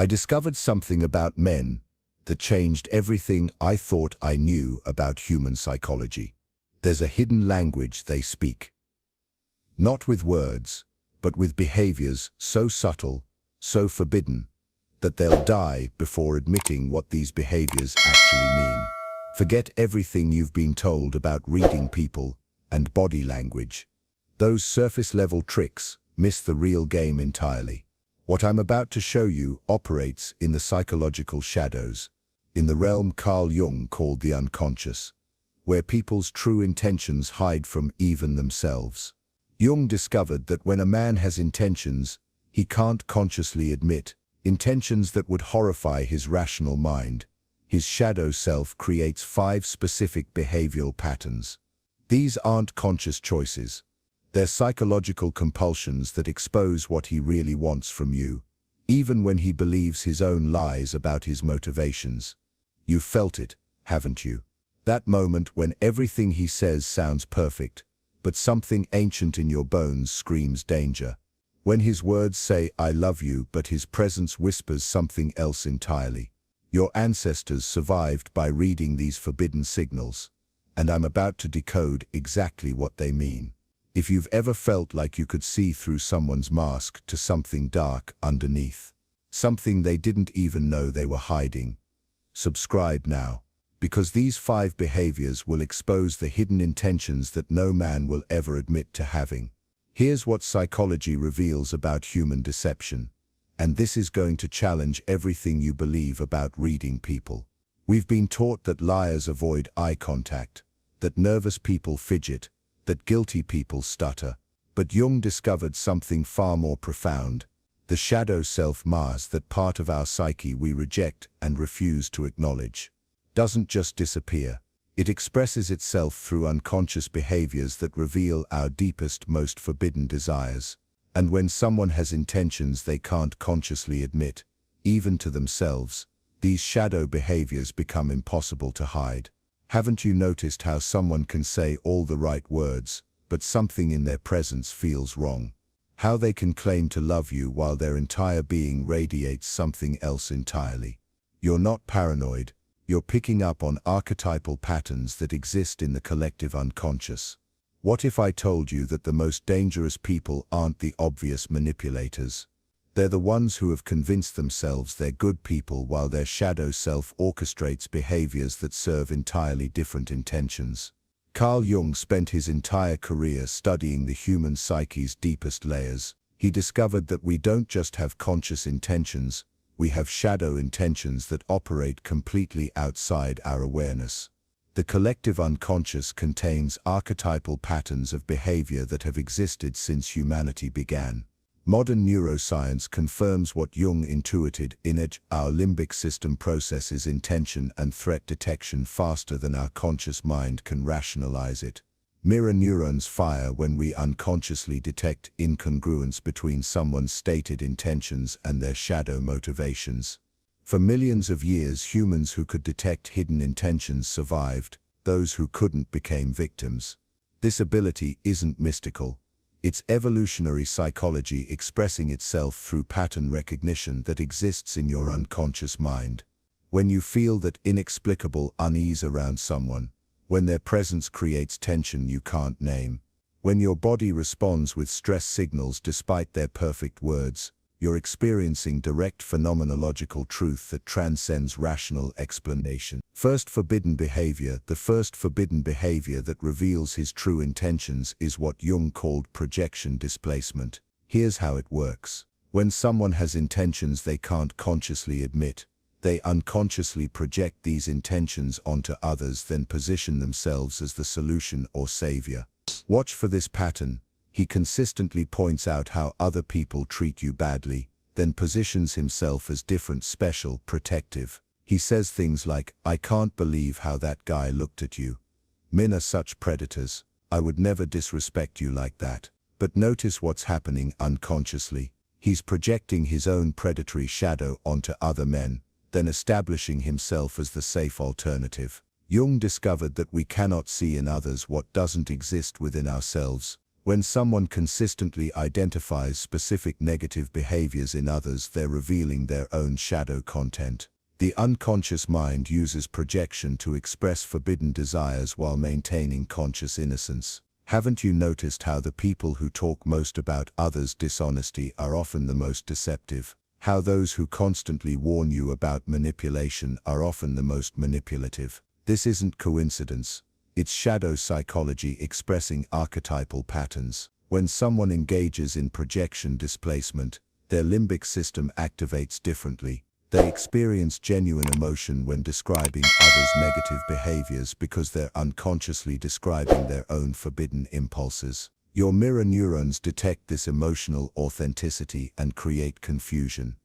I discovered something about men that changed everything I thought I knew about human psychology. There's a hidden language they speak. Not with words, but with behaviors so subtle, so forbidden, that they'll die before admitting what these behaviors actually mean. Forget everything you've been told about reading people and body language. Those surface-level tricks miss the real game entirely. What I'm about to show you operates in the psychological shadows, in the realm Carl Jung called the unconscious, where people's true intentions hide from even themselves. Jung discovered that when a man has intentions he can't consciously admit, intentions that would horrify his rational mind, his shadow self creates 5 specific behavioral patterns. These aren't conscious choices. They're psychological compulsions that expose what he really wants from you, even when he believes his own lies about his motivations. You've felt it, haven't you? That moment when everything he says sounds perfect, but something ancient in your bones screams danger. When his words say, "I love you," but his presence whispers something else entirely. Your ancestors survived by reading these forbidden signals, and I'm about to decode exactly what they mean. If you've ever felt like you could see through someone's mask to something dark underneath, something they didn't even know they were hiding, subscribe now, because these 5 behaviors will expose the hidden intentions that no man will ever admit to having. Here's what psychology reveals about human deception, and this is going to challenge everything you believe about reading people. We've been taught that liars avoid eye contact, that nervous people fidget, that guilty people stutter. But Jung discovered something far more profound. The shadow self Mars, that part of our psyche we reject and refuse to acknowledge, doesn't just disappear. It expresses itself through unconscious behaviors that reveal our deepest, most forbidden desires. And when someone has intentions they can't consciously admit, even to themselves, these shadow behaviors become impossible to hide. Haven't you noticed how someone can say all the right words, but something in their presence feels wrong? How they can claim to love you while their entire being radiates something else entirely? You're not paranoid. You're picking up on archetypal patterns that exist in the collective unconscious. What if I told you that the most dangerous people aren't the obvious manipulators? They're the ones who have convinced themselves they're good people while their shadow self orchestrates behaviors that serve entirely different intentions. Carl Jung spent his entire career studying the human psyche's deepest layers. He discovered that we don't just have conscious intentions, we have shadow intentions that operate completely outside our awareness. The collective unconscious contains archetypal patterns of behavior that have existed since humanity began. Modern neuroscience confirms what Jung intuited in it. Our limbic system processes intention and threat detection faster than our conscious mind can rationalize it. Mirror neurons fire when we unconsciously detect incongruence between someone's stated intentions and their shadow motivations. For millions of years, humans who could detect hidden intentions survived. Those who couldn't became victims. This ability isn't mystical. It's evolutionary psychology expressing itself through pattern recognition that exists in your unconscious mind. When you feel that inexplicable unease around someone, when their presence creates tension you can't name, when your body responds with stress signals despite their perfect words, you're experiencing direct phenomenological truth that transcends rational explanation. First forbidden behavior. The first forbidden behavior that reveals his true intentions is what Jung called projection displacement. Here's how it works. When someone has intentions they can't consciously admit, they unconsciously project these intentions onto others, then position themselves as the solution or savior. Watch for this pattern. He consistently points out how other people treat you badly, then positions himself as different, special, protective. He says things like, "I can't believe how that guy looked at you. Men are such predators. I would never disrespect you like that." But notice what's happening unconsciously. He's projecting his own predatory shadow onto other men, then establishing himself as the safe alternative. Jung discovered that we cannot see in others what doesn't exist within ourselves. When someone consistently identifies specific negative behaviors in others, they're revealing their own shadow content. The unconscious mind uses projection to express forbidden desires while maintaining conscious innocence. Haven't you noticed how the people who talk most about others' dishonesty are often the most deceptive? How those who constantly warn you about manipulation are often the most manipulative? This isn't coincidence. It's shadow psychology expressing archetypal patterns. When someone engages in projection displacement, their limbic system activates differently. They experience genuine emotion when describing others' negative behaviors because they're unconsciously describing their own forbidden impulses. Your mirror neurons detect this emotional authenticity and create confusion.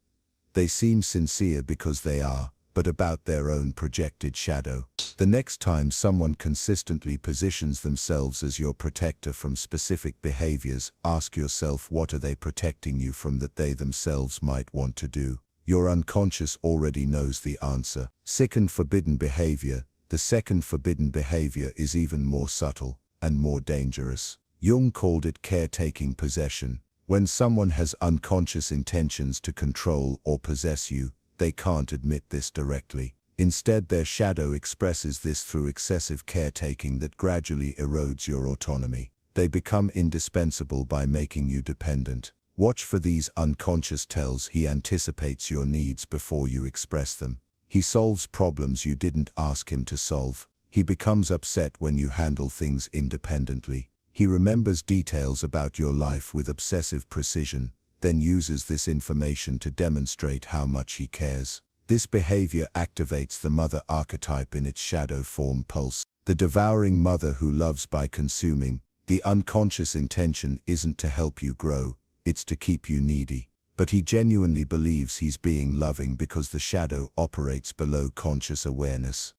They seem sincere because they are, but about their own projected shadow. The next time someone consistently positions themselves as your protector from specific behaviors, ask yourself, what are they protecting you from that they themselves might want to do? Your unconscious already knows the answer. Second forbidden behavior. The second forbidden behavior is even more subtle and more dangerous. Jung called it caretaking possession. When someone has unconscious intentions to control or possess you, they can't admit this directly. Instead, their shadow expresses this through excessive caretaking that gradually erodes your autonomy. They become indispensable by making you dependent. Watch for these unconscious tells. He anticipates your needs before you express them. He solves problems you didn't ask him to solve. He becomes upset when you handle things independently. He remembers details about your life with obsessive precision, then uses this information to demonstrate how much he cares. This behavior activates the mother archetype in its shadow form pulse. The devouring mother who loves by consuming. The unconscious intention isn't to help you grow. It's to keep you needy. But he genuinely believes he's being loving because the shadow operates below conscious awareness.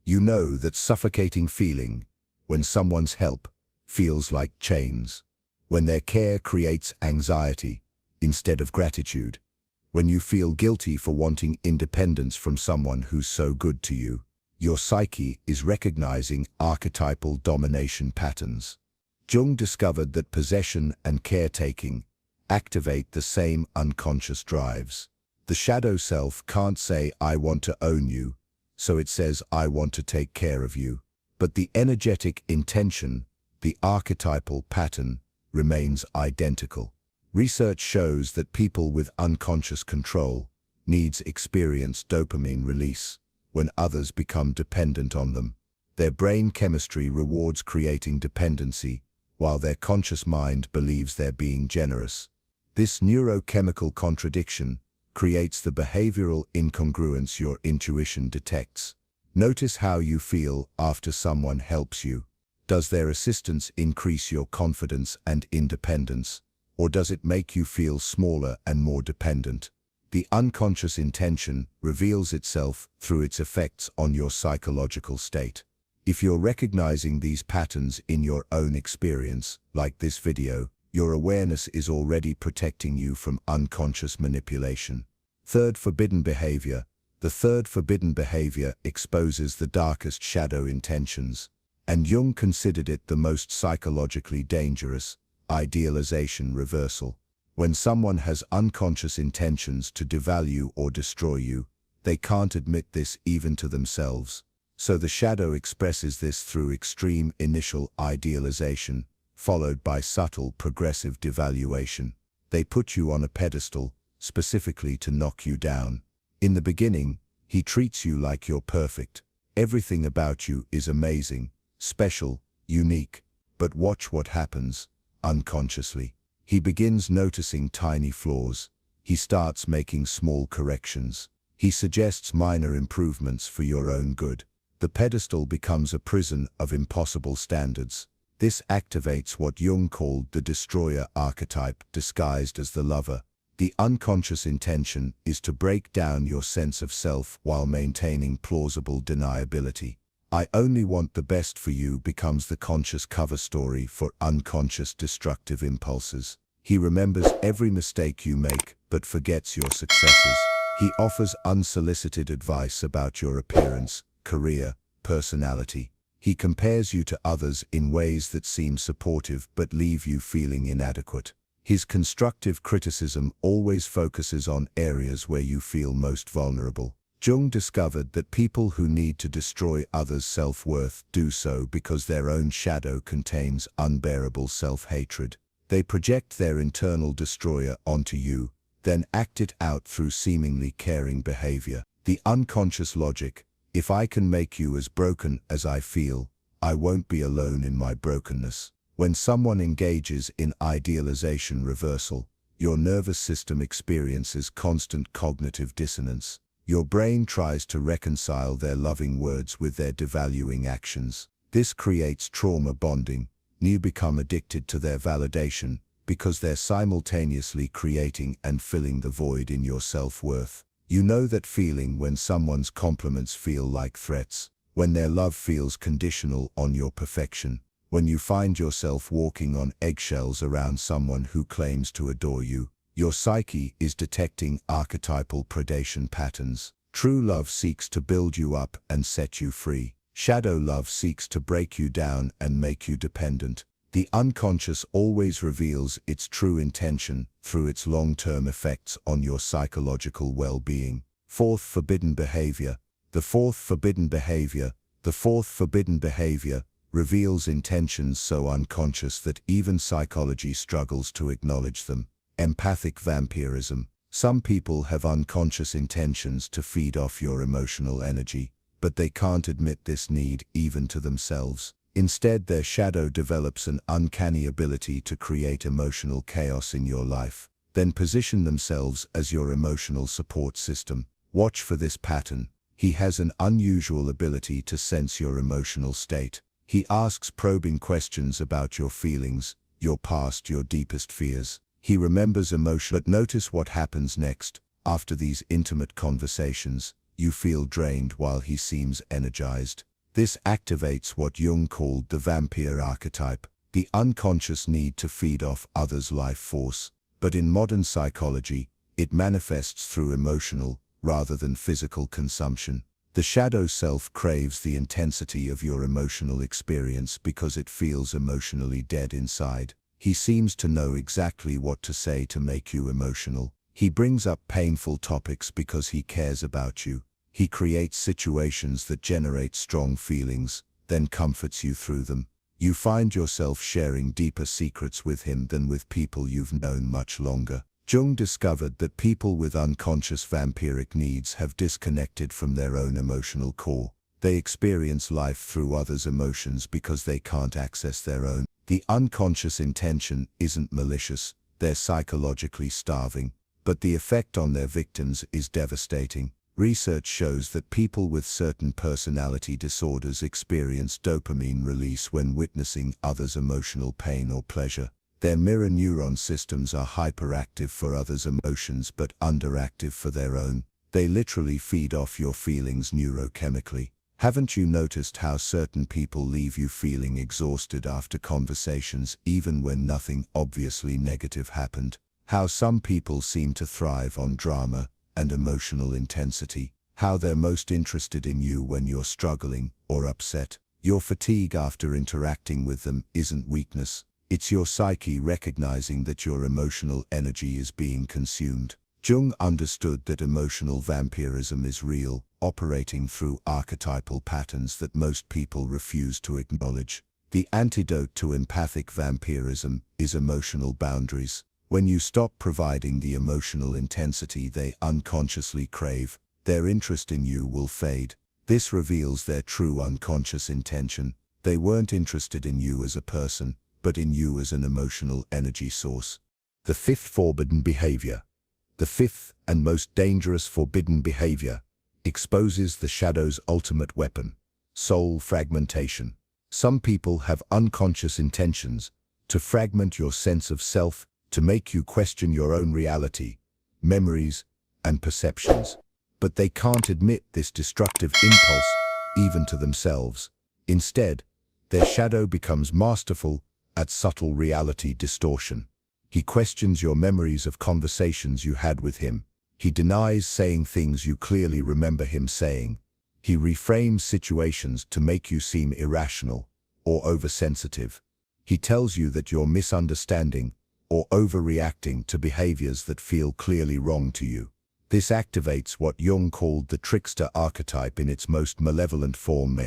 You know that suffocating feeling when someone's help feels like chains, when their care creates anxiety instead of gratitude, when you feel guilty for wanting independence from someone who's so good to you. Your psyche is recognizing archetypal domination patterns. Jung discovered that possession and caretaking activate the same unconscious drives. The shadow self can't say, "I want to own you," so it says, "I want to take care of you." But the energetic intention, the archetypal pattern, remains identical. Research shows that people with unconscious control needs experience dopamine release when others become dependent on them. Their brain chemistry rewards creating dependency, while their conscious mind believes they're being generous. This neurochemical contradiction creates the behavioral incongruence your intuition detects. Notice how you feel after someone helps you. Does their assistance increase your confidence and independence, or does it make you feel smaller and more dependent? The unconscious intention reveals itself through its effects on your psychological state. If you're recognizing these patterns in your own experience, like this video, your awareness is already protecting you from unconscious manipulation. Third forbidden behavior. The third forbidden behavior exposes the darkest shadow intentions, and Jung considered it the most psychologically dangerous: idealization reversal. When someone has unconscious intentions to devalue or destroy you, they can't admit this even to themselves. So the shadow expresses this through extreme initial idealization, followed by subtle progressive devaluation. They put you on a pedestal, specifically to knock you down. In the beginning, he treats you like you're perfect. Everything about you is amazing, special, unique. But watch what happens, unconsciously. He begins noticing tiny flaws. He starts making small corrections. He suggests minor improvements for your own good. The pedestal becomes a prison of impossible standards. This activates what Jung called the destroyer archetype, disguised as the lover. The unconscious intention is to break down your sense of self while maintaining plausible deniability. "I only want the best for you" becomes the conscious cover story for unconscious destructive impulses. He remembers every mistake you make, but forgets your successes. He offers unsolicited advice about your appearance, career, personality. He compares you to others in ways that seem supportive but leave you feeling inadequate. His constructive criticism always focuses on areas where you feel most vulnerable. Jung discovered that people who need to destroy others' self-worth do so because their own shadow contains unbearable self-hatred. They project their internal destroyer onto you, then act it out through seemingly caring behavior. The unconscious logic: if I can make you as broken as I feel, I won't be alone in my brokenness. When someone engages in idealization reversal, your nervous system experiences constant cognitive dissonance. Your brain tries to reconcile their loving words with their devaluing actions. This creates trauma bonding. You become addicted to their validation because they're simultaneously creating and filling the void in your self-worth. You know that feeling when someone's compliments feel like threats, when their love feels conditional on your perfection, when you find yourself walking on eggshells around someone who claims to adore you. Your psyche is detecting archetypal predation patterns. True love seeks to build you up and set you free. Shadow love seeks to break you down and make you dependent. The unconscious always reveals its true intention through its long-term effects on your psychological well-being. Fourth forbidden behavior. The fourth forbidden behavior reveals intentions so unconscious that even psychology struggles to acknowledge them. Empathic vampirism. Some people have unconscious intentions to feed off your emotional energy, but they can't admit this need even to themselves. Instead, their shadow develops an uncanny ability to create emotional chaos in your life, then position themselves as your emotional support system. Watch for this pattern. He has an unusual ability to sense your emotional state. He asks probing questions about your feelings, your past, your deepest fears. He remembers emotion. But notice what happens next. After these intimate conversations, you feel drained while he seems energized. This activates what Jung called the vampire archetype, the unconscious need to feed off others' life force. But in modern psychology, it manifests through emotional, rather than physical consumption. The shadow self craves the intensity of your emotional experience because it feels emotionally dead inside. He seems to know exactly what to say to make you emotional. He brings up painful topics because he cares about you. He creates situations that generate strong feelings, then comforts you through them. You find yourself sharing deeper secrets with him than with people you've known much longer. Jung discovered that people with unconscious vampiric needs have disconnected from their own emotional core. They experience life through others' emotions because they can't access their own. The unconscious intention isn't malicious, they're psychologically starving, but the effect on their victims is devastating. Research shows that people with certain personality disorders experience dopamine release when witnessing others' emotional pain or pleasure. Their mirror neuron systems are hyperactive for others' emotions but underactive for their own. They literally feed off your feelings neurochemically. Haven't you noticed how certain people leave you feeling exhausted after conversations even when nothing obviously negative happened? How some people seem to thrive on drama and emotional intensity? How they're most interested in you when you're struggling or upset? Your fatigue after interacting with them isn't weakness. It's your psyche recognizing that your emotional energy is being consumed. Jung understood that emotional vampirism is real, operating through archetypal patterns that most people refuse to acknowledge. The antidote to empathic vampirism is emotional boundaries. When you stop providing the emotional intensity they unconsciously crave, their interest in you will fade. This reveals their true unconscious intention. They weren't interested in you as a person, but in you as an emotional energy source. The fifth forbidden behavior. The fifth and most dangerous forbidden behavior exposes the shadow's ultimate weapon: soul fragmentation. Some people have unconscious intentions to fragment your sense of self, to make you question your own reality, memories, and perceptions. But they can't admit this destructive impulse, even to themselves. Instead, their shadow becomes masterful at subtle reality distortion. He questions your memories of conversations you had with him. He denies saying things you clearly remember him saying. He reframes situations to make you seem irrational or oversensitive. He tells you that you're misunderstanding or overreacting to behaviors that feel clearly wrong to you. This activates what Jung called the trickster archetype in its most malevolent form,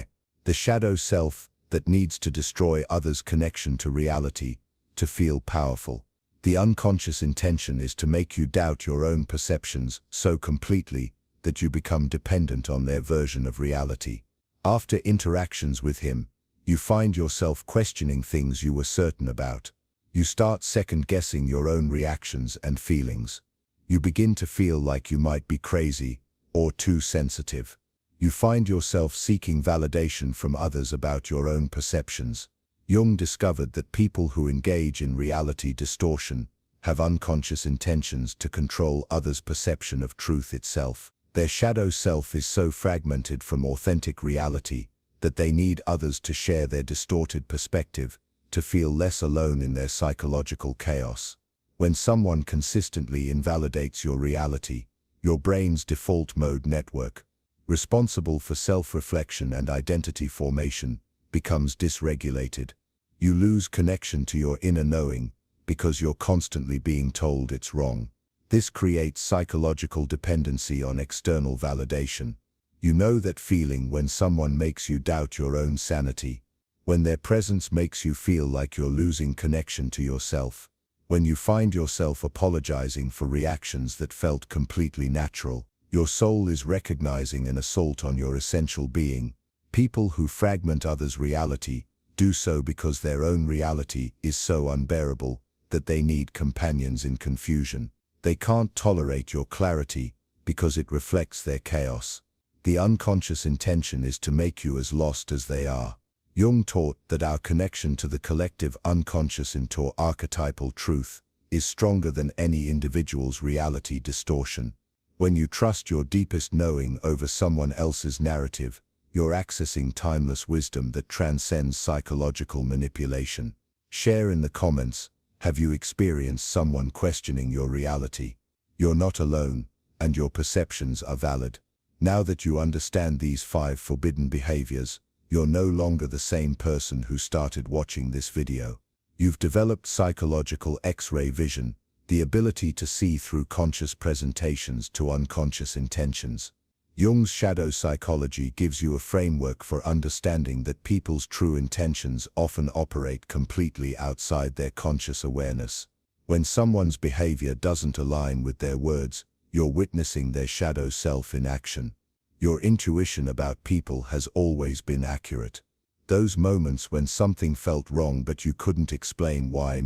the shadow self that needs to destroy others' connection to reality to feel powerful. The unconscious intention is to make you doubt your own perceptions so completely that you become dependent on their version of reality. After interactions with him, you find yourself questioning things you were certain about. You start second-guessing your own reactions and feelings. You begin to feel like you might be crazy or too sensitive. You find yourself seeking validation from others about your own perceptions. Jung discovered that people who engage in reality distortion have unconscious intentions to control others' perception of truth itself. Their shadow self is so fragmented from authentic reality that they need others to share their distorted perspective to feel less alone in their psychological chaos. When someone consistently invalidates your reality, your brain's default mode network, responsible for self-reflection and identity formation, becomes dysregulated. You lose connection to your inner knowing because you're constantly being told it's wrong. This creates psychological dependency on external validation. You know that feeling when someone makes you doubt your own sanity, when their presence makes you feel like you're losing connection to yourself, when you find yourself apologizing for reactions that felt completely natural. Your soul is recognizing an assault on your essential being. People who fragment others' reality do so because their own reality is so unbearable that they need companions in confusion. They can't tolerate your clarity because it reflects their chaos. The unconscious intention is to make you as lost as they are. Jung taught that our connection to the collective unconscious into archetypal truth is stronger than any individual's reality distortion. When you trust your deepest knowing over someone else's narrative, you're accessing timeless wisdom that transcends psychological manipulation. Share in the comments, have you experienced someone questioning your reality? You're not alone, and your perceptions are valid. Now that you understand these 5 forbidden behaviors, you're no longer the same person who started watching this video. You've developed psychological X-ray vision, the ability to see through conscious presentations to unconscious intentions. Jung's shadow psychology gives you a framework for understanding that people's true intentions often operate completely outside their conscious awareness. When someone's behavior doesn't align with their words, you're witnessing their shadow self in action. Your intuition about people has always been accurate. Those moments when something felt wrong but you couldn't explain why,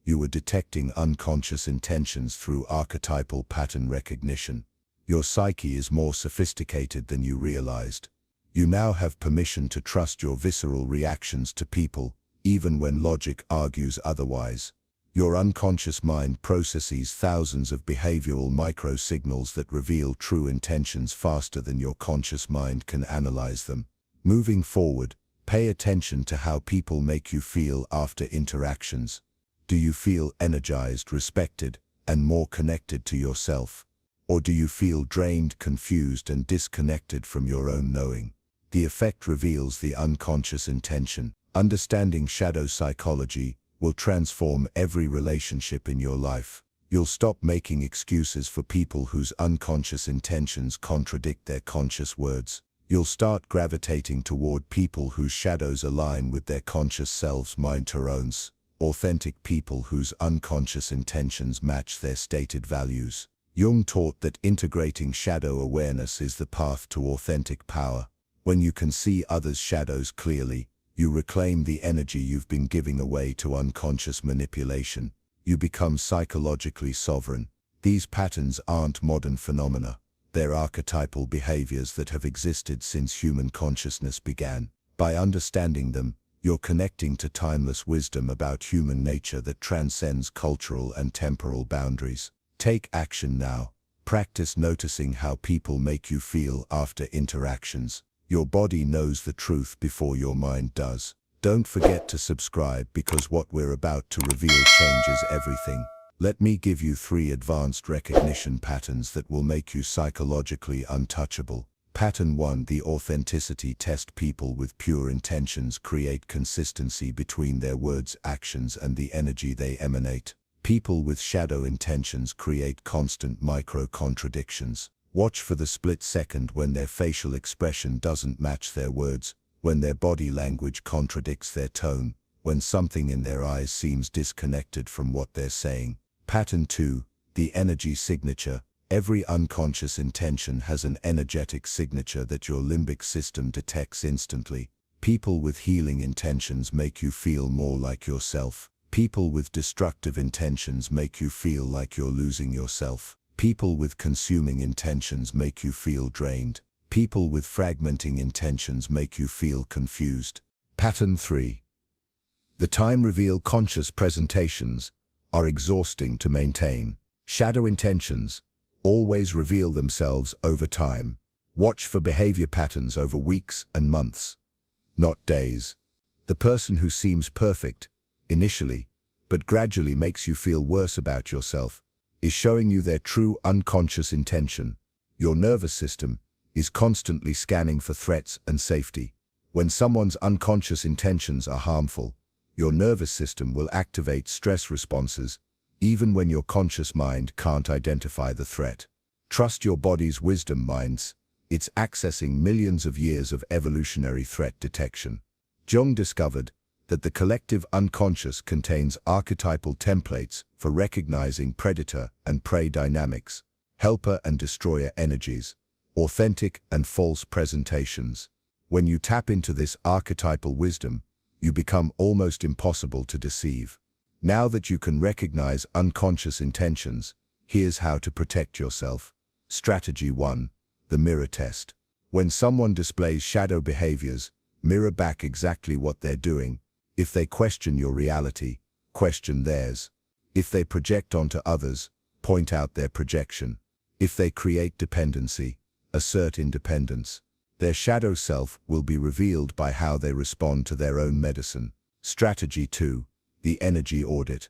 you were detecting unconscious intentions through archetypal pattern recognition. Your psyche is more sophisticated than you realized. You now have permission to trust your visceral reactions to people, even when logic argues otherwise. Your unconscious mind processes thousands of behavioral micro-signals that reveal true intentions faster than your conscious mind can analyze them. Moving forward, pay attention to how people make you feel after interactions. Do you feel energized, respected, and more connected to yourself? Or do you feel drained, confused, and disconnected from your own knowing? The effect reveals the unconscious intention. Understanding shadow psychology will transform every relationship in your life. You'll stop making excuses for people whose unconscious intentions contradict their conscious words. You'll start gravitating toward people whose shadows align with their conscious selves' mind-turns. Authentic people whose unconscious intentions match their stated values. Jung taught that integrating shadow awareness is the path to authentic power. When you can see others' shadows clearly, you reclaim the energy you've been giving away to unconscious manipulation. You become psychologically sovereign. These patterns aren't modern phenomena. They're archetypal behaviors that have existed since human consciousness began. By understanding them, you're connecting to timeless wisdom about human nature that transcends cultural and temporal boundaries. Take action now. Practice noticing how people make you feel after interactions. Your body knows the truth before your mind does. Don't forget to subscribe because what we're about to reveal changes everything. Let me give you 3 advanced recognition patterns that will make you psychologically untouchable. Pattern 1. The authenticity test. People with pure intentions create consistency between their words, actions, and the energy they emanate. People with shadow intentions create constant micro-contradictions. Watch for the split second when their facial expression doesn't match their words, when their body language contradicts their tone, when something in their eyes seems disconnected from what they're saying. Pattern 2. The energy signature. Every unconscious intention has an energetic signature that your limbic system detects instantly. People with healing intentions make you feel more like yourself. People with destructive intentions make you feel like you're losing yourself. People with consuming intentions make you feel drained. People with fragmenting intentions make you feel confused. Pattern 3. The time reveal. Conscious presentations are exhausting to maintain. Shadow intentions always reveal themselves over time. Watch for behavior patterns over weeks and months, not days. The person who seems perfect initially, but gradually makes you feel worse about yourself, is showing you their true unconscious intention. Your nervous system is constantly scanning for threats and safety. When someone's unconscious intentions are harmful, your nervous system will activate stress responses, even when your conscious mind can't identify the threat. Trust your body's wisdom, minds. It's accessing millions of years of evolutionary threat detection. Jung discovered that the collective unconscious contains archetypal templates for recognizing predator and prey dynamics, helper and destroyer energies, authentic and false presentations. When you tap into this archetypal wisdom, you become almost impossible to deceive. Now that you can recognize unconscious intentions, here's how to protect yourself. Strategy 1. The mirror test. When someone displays shadow behaviors, mirror back exactly what they're doing. If they question your reality, question theirs. If they project onto others, point out their projection. If they create dependency, assert independence. Their shadow self will be revealed by how they respond to their own medicine. Strategy 2. The energy audit.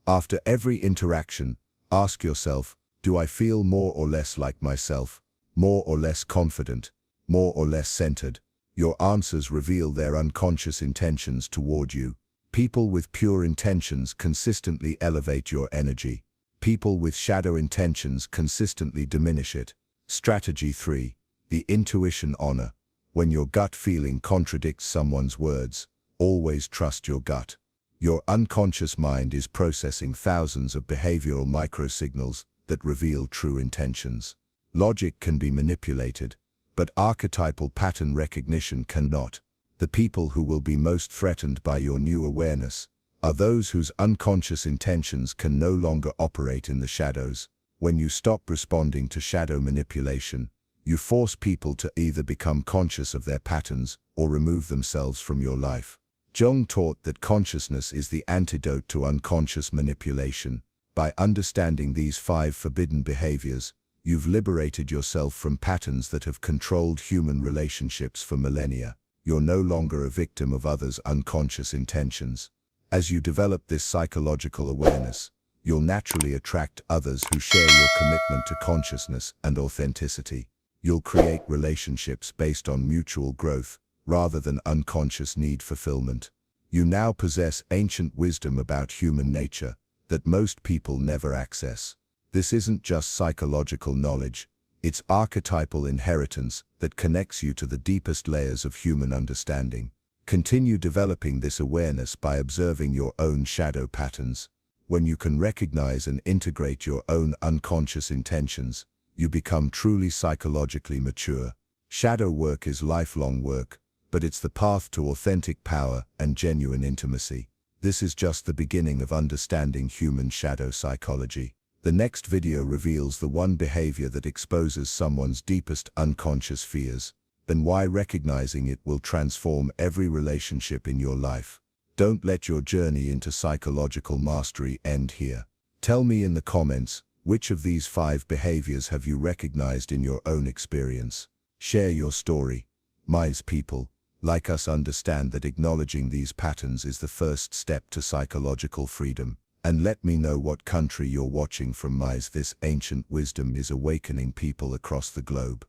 After every interaction, ask yourself, do I feel more or less like myself? More or less confident? More or less centered? Your answers reveal their unconscious intentions toward you. People with pure intentions consistently elevate your energy. People with shadow intentions consistently diminish it. Strategy 3. The intuition honor. When your gut feeling contradicts someone's words, always trust your gut. Your unconscious mind is processing thousands of behavioral microsignals that reveal true intentions. Logic can be manipulated, but archetypal pattern recognition cannot. The people who will be most threatened by your new awareness are those whose unconscious intentions can no longer operate in the shadows. When you stop responding to shadow manipulation, you force people to either become conscious of their patterns or remove themselves from your life. Jung taught that consciousness is the antidote to unconscious manipulation. By understanding these 5 forbidden behaviors, you've liberated yourself from patterns that have controlled human relationships for millennia. You're no longer a victim of others' unconscious intentions. As you develop this psychological awareness, you'll naturally attract others who share your commitment to consciousness and authenticity. You'll create relationships based on mutual growth, rather than unconscious need fulfillment. You now possess ancient wisdom about human nature that most people never access. This isn't just psychological knowledge, it's archetypal inheritance that connects you to the deepest layers of human understanding. Continue developing this awareness by observing your own shadow patterns. When you can recognize and integrate your own unconscious intentions, you become truly psychologically mature. Shadow work is lifelong work, but it's the path to authentic power and genuine intimacy. This is just the beginning of understanding human shadow psychology. The next video reveals the one behavior that exposes someone's deepest unconscious fears, then why recognizing it will transform every relationship in your life. Don't let your journey into psychological mastery end here. Tell me in the comments, which of these 5 behaviors have you recognized in your own experience? Share your story. Mice people, like us, understand that acknowledging these patterns is the first step to psychological freedom. And let me know what country you're watching from. Mice, this ancient wisdom is awakening people across the globe.